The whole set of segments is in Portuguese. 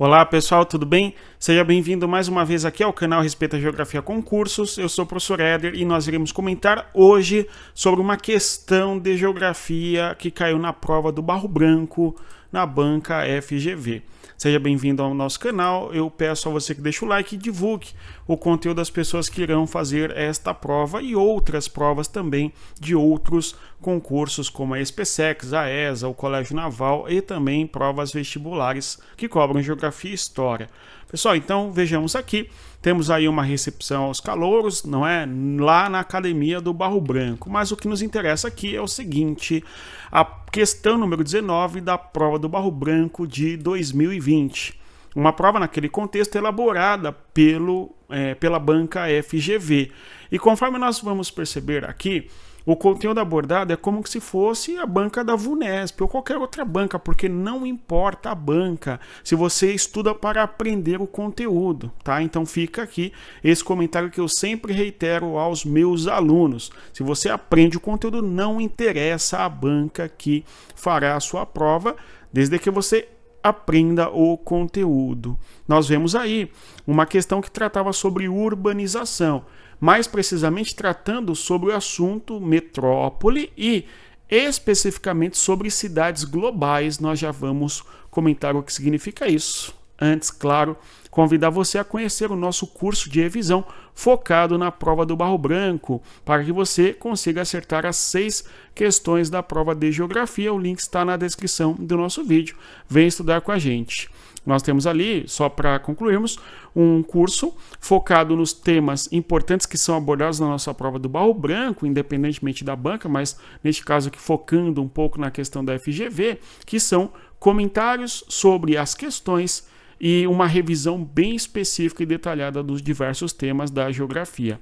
Olá pessoal, tudo bem? Seja bem-vindo mais uma vez aqui ao canal Respeita a Geografia Concursos. Eu sou o professor Éder e nós iremos comentar hoje sobre uma questão de geografia que caiu na prova do Barro Branco na banca FGV. Seja bem-vindo ao nosso canal. Eu peço a você que deixe o like e divulgue o conteúdo das pessoas que irão fazer esta prova e outras provas também de outros concursos como a SPSEC, a ESA, o Colégio Naval e também provas vestibulares que cobram geografia e história. Pessoal, então vejamos aqui, temos aí uma recepção aos calouros, não é? Lá na Academia do Barro Branco, mas o que nos interessa aqui é o seguinte, a questão número 19 da prova do Barro Branco de 2020. Uma prova naquele contexto elaborada pela banca FGV. E conforme nós vamos perceber aqui, o conteúdo abordado é como se fosse a banca da VUNESP ou qualquer outra banca, porque não importa a banca se você estuda para aprender o conteúdo, tá? Então fica aqui esse comentário que eu sempre reitero aos meus alunos. Se você aprende o conteúdo, não interessa a banca que fará a sua prova, desde que você aprenda o conteúdo. Nós vemos aí uma questão que tratava sobre urbanização, mais precisamente tratando sobre o assunto metrópole e especificamente sobre cidades globais. Nós já vamos comentar o que significa isso. Antes, claro, convidar você a conhecer o nosso curso de revisão focado na prova do Barro Branco, para que você consiga acertar as 6 questões da prova de geografia. O link está na descrição do nosso vídeo. Vem estudar com a gente. Nós temos ali, só para concluirmos, um curso focado nos temas importantes que são abordados na nossa prova do Barro Branco, independentemente da banca, mas neste caso aqui focando um pouco na questão da FGV, que são comentários sobre as questões e uma revisão bem específica e detalhada dos diversos temas da geografia.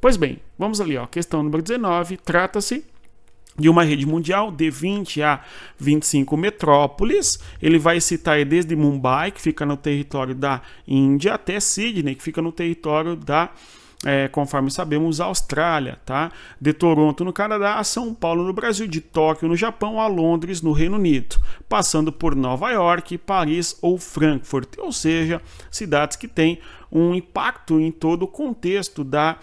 Pois bem, vamos ali, ó, questão número 19, trata-se de uma rede mundial de 20 a 25 metrópoles. Ele vai citar desde Mumbai, que fica no território da Índia, até Sydney, que fica no território da conforme sabemos, a Austrália, tá? De Toronto, no Canadá, a São Paulo, no Brasil, de Tóquio, no Japão, a Londres, no Reino Unido, passando por Nova York, Paris ou Frankfurt, ou seja, cidades que têm um impacto em todo o contexto da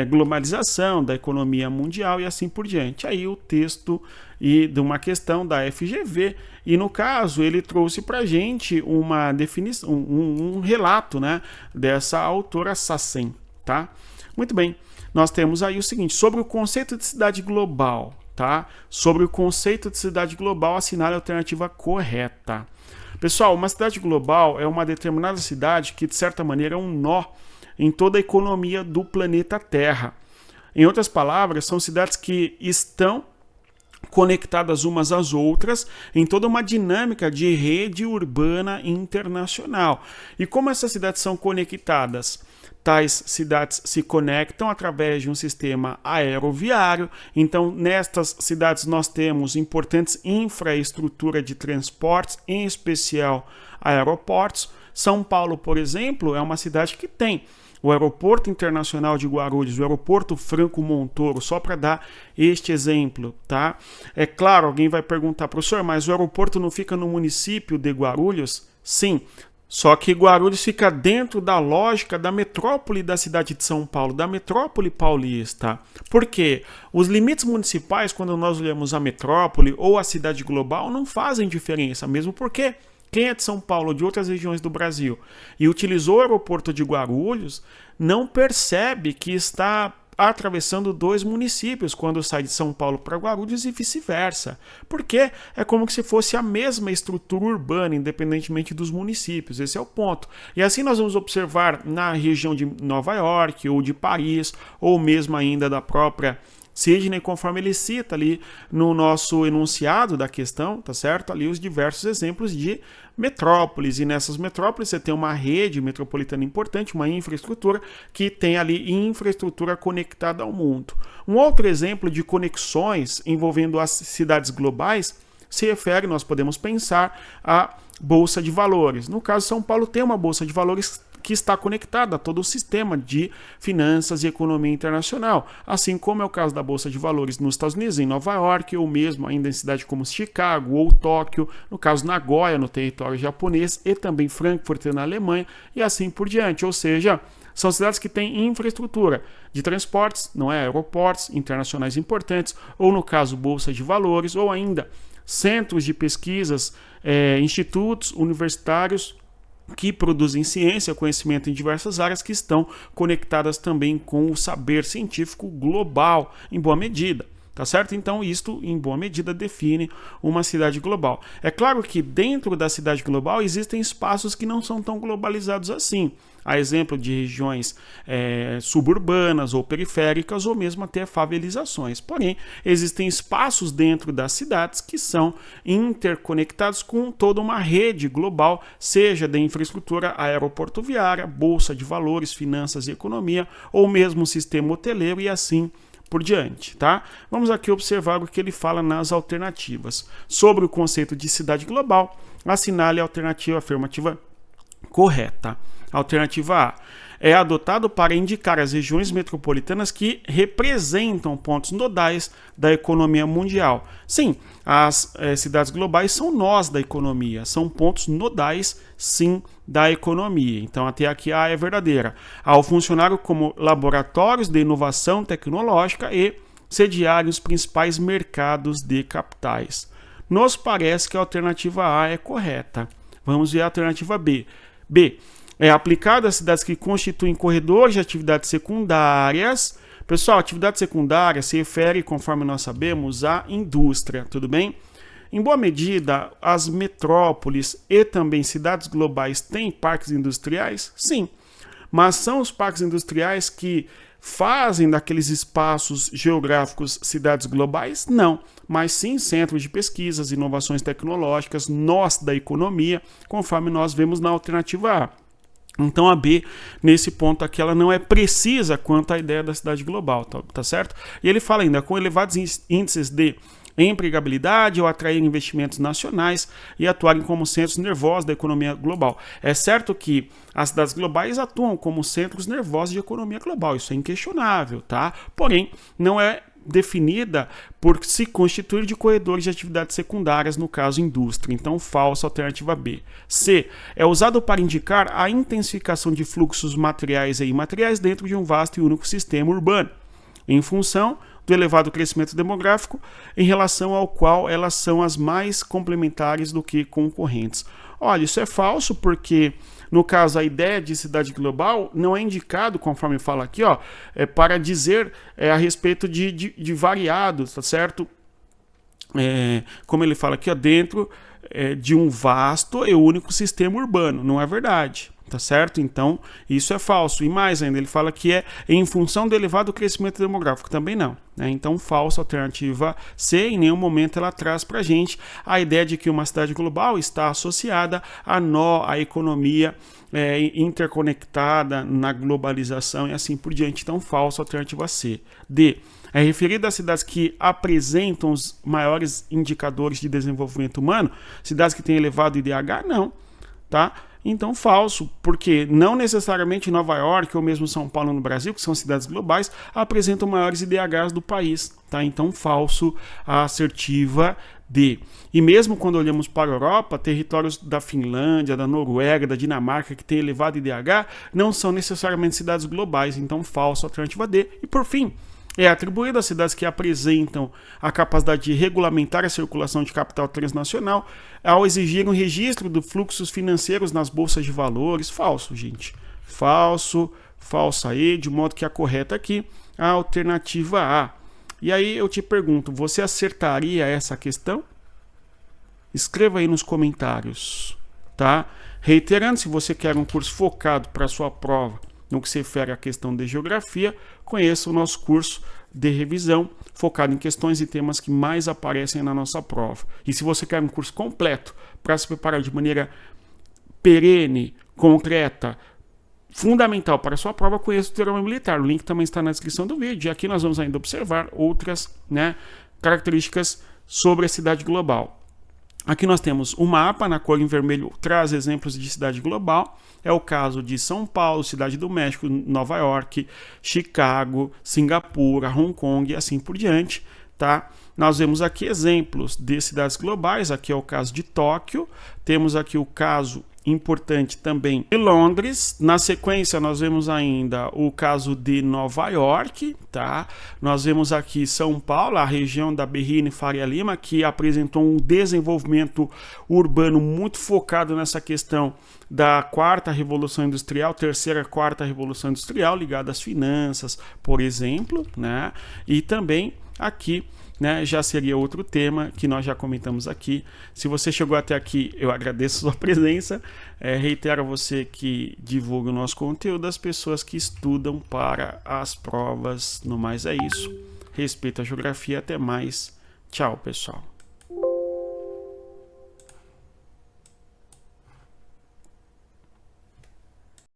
globalização, da economia mundial e assim por diante. Aí o texto de uma questão da FGV, e no caso ele trouxe para a gente uma definição, um relato, né, dessa autora Sassen. Tá? Muito bem, nós temos aí o seguinte, sobre o conceito de cidade global, tá? Sobre o conceito de cidade global, assinale a alternativa correta. Pessoal, uma cidade global é uma determinada cidade que, de certa maneira, é um nó em toda a economia do planeta Terra. Em outras palavras, são cidades que estão conectadas umas às outras em toda uma dinâmica de rede urbana internacional. E como essas cidades são conectadas? Tais cidades se conectam através de um sistema aeroviário. Então, nestas cidades nós temos importantes infraestrutura de transportes, em especial aeroportos. São Paulo, por exemplo, é uma cidade que tem o Aeroporto Internacional de Guarulhos, o Aeroporto Franco Montoro, só para dar este exemplo, tá? É claro, alguém vai perguntar, professor, mas o aeroporto não fica no município de Guarulhos? Sim. Só que Guarulhos fica dentro da lógica da metrópole da cidade de São Paulo, da metrópole paulista. Por quê? Os limites municipais, quando nós olhamos a metrópole ou a cidade global, não fazem diferença, mesmo porque quem é de São Paulo ou de outras regiões do Brasil e utilizou o aeroporto de Guarulhos, não percebe que está atravessando 2 municípios quando sai de São Paulo para Guarulhos e vice-versa, porque é como se fosse a mesma estrutura urbana, independentemente dos municípios. Esse é o ponto. E assim nós vamos observar na região de Nova York ou de Paris, ou mesmo ainda da própria Sydney, conforme ele cita ali no nosso enunciado da questão, tá certo? Ali os diversos exemplos de metrópoles, e nessas metrópoles você tem uma rede metropolitana importante, uma infraestrutura que tem ali infraestrutura conectada ao mundo. Um outro exemplo de conexões envolvendo as cidades globais se refere, nós podemos pensar, à Bolsa de Valores. No caso, São Paulo tem uma Bolsa de Valores que está conectada a todo o sistema de finanças e economia internacional, assim como é o caso da Bolsa de Valores nos Estados Unidos, em Nova York, ou mesmo ainda em cidades como Chicago ou Tóquio, no caso Nagoya, no território japonês, e também Frankfurt, na Alemanha, e assim por diante. Ou seja, são cidades que têm infraestrutura de transportes, não é, aeroportos internacionais importantes, ou no caso Bolsa de Valores, ou ainda centros de pesquisas, institutos universitários que produzem ciência, conhecimento em diversas áreas que estão conectadas também com o saber científico global, em boa medida. Tá certo? Então, isto, em boa medida, define uma cidade global. É claro que dentro da cidade global existem espaços que não são tão globalizados assim. A exemplo de regiões suburbanas ou periféricas, ou mesmo até favelizações. Porém, existem espaços dentro das cidades que são interconectados com toda uma rede global, seja de infraestrutura aeroportuária, bolsa de valores, finanças e economia, ou mesmo sistema hoteleiro e assim por diante, tá? Vamos aqui observar o que ele fala nas alternativas. Sobre o conceito de cidade global, assinale a alternativa afirmativa correta. Alternativa A é adotado para indicar as regiões metropolitanas que representam pontos nodais da economia mundial. Sim, as cidades globais são nós da economia, são pontos nodais, sim, da economia. Então, até aqui a A é verdadeira. Ao funcionar como laboratórios de inovação tecnológica e sediarem os principais mercados de capitais. Nos parece que a alternativa A é correta. Vamos ver a alternativa B. B. É aplicado às cidades que constituem corredores de atividades secundárias. Pessoal, atividade secundária se refere, conforme nós sabemos, à indústria, tudo bem? Em boa medida, as metrópoles e também cidades globais têm parques industriais? Sim, mas são os parques industriais que fazem daqueles espaços geográficos cidades globais? Não, mas sim centros de pesquisas, inovações tecnológicas, nós da economia, conforme nós vemos na alternativa A. Então a B, nesse ponto aqui, ela não é precisa quanto à ideia da cidade global, tá certo? E ele fala ainda, com elevados índices de empregabilidade ou atrair investimentos nacionais e atuarem como centros nervosos da economia global. É certo que as cidades globais atuam como centros nervosos de economia global, isso é inquestionável, tá? Porém, não é definida por se constituir de corredores de atividades secundárias, no caso indústria. Então, falsa, alternativa B. C. É usado para indicar a intensificação de fluxos materiais e imateriais dentro de um vasto e único sistema urbano, em função do elevado crescimento demográfico, em relação ao qual elas são as mais complementares do que concorrentes. Olha, isso é falso porque, no caso, a ideia de cidade global não é indicado, conforme fala aqui, para dizer a respeito de variados, tá certo? Como ele fala aqui, dentro de um vasto e único sistema urbano. Não é verdade. Tá certo? Então, isso é falso. E mais ainda, ele fala que é em função do elevado crescimento demográfico. Também não. Né? Então, falso, alternativa C. Em nenhum momento ela traz pra gente a ideia de que uma cidade global está associada à economia interconectada na globalização e assim por diante. Então, falso, alternativa C. D. É referido às cidades que apresentam os maiores indicadores de desenvolvimento humano? Cidades que têm elevado IDH? Não. Tá? Então, falso, porque não necessariamente Nova York ou mesmo São Paulo no Brasil, que são cidades globais, apresentam maiores IDHs do país. Tá? Então, falso, a assertiva D. E mesmo quando olhamos para a Europa, territórios da Finlândia, da Noruega, da Dinamarca, que têm elevado IDH, não são necessariamente cidades globais. Então, falso, alternativa D. E por fim, é atribuído às cidades que apresentam a capacidade de regulamentar a circulação de capital transnacional ao exigir um registro dos fluxos financeiros nas bolsas de valores. Falso, gente. Falso, falsa aí, de modo que a correta aqui, a alternativa A. E aí eu te pergunto, você acertaria essa questão? Escreva aí nos comentários, tá? Reiterando, se você quer um curso focado para a sua prova, no que se refere à questão de geografia, conheça o nosso curso de revisão, focado em questões e temas que mais aparecem na nossa prova. E se você quer um curso completo para se preparar de maneira perene, concreta, fundamental para a sua prova, conheça o Teorema Militar. O link também está na descrição do vídeo. E aqui nós vamos ainda observar outras características sobre a cidade global. Aqui nós temos o mapa, na cor em vermelho traz exemplos de cidade global. É o caso de São Paulo, Cidade do México, Nova York, Chicago, Singapura, Hong Kong e assim por diante, tá? Nós vemos aqui exemplos de cidades globais. Aqui é o caso de Tóquio. Temos aqui o caso importante também de Londres. Na sequência nós vemos ainda o caso de Nova York, tá? Nós vemos aqui São Paulo, a região da Berrini e Faria Lima, que apresentou um desenvolvimento urbano muito focado nessa questão da quarta revolução industrial, terceira, quarta revolução industrial, ligada às finanças, por exemplo, né? E também aqui, né, já seria outro tema que nós já comentamos aqui. Se você chegou até aqui, eu agradeço a sua presença. Reitero a você que divulga o nosso conteúdo às pessoas que estudam para as provas. No mais é isso. Respeito a geografia. Até mais. Tchau, pessoal.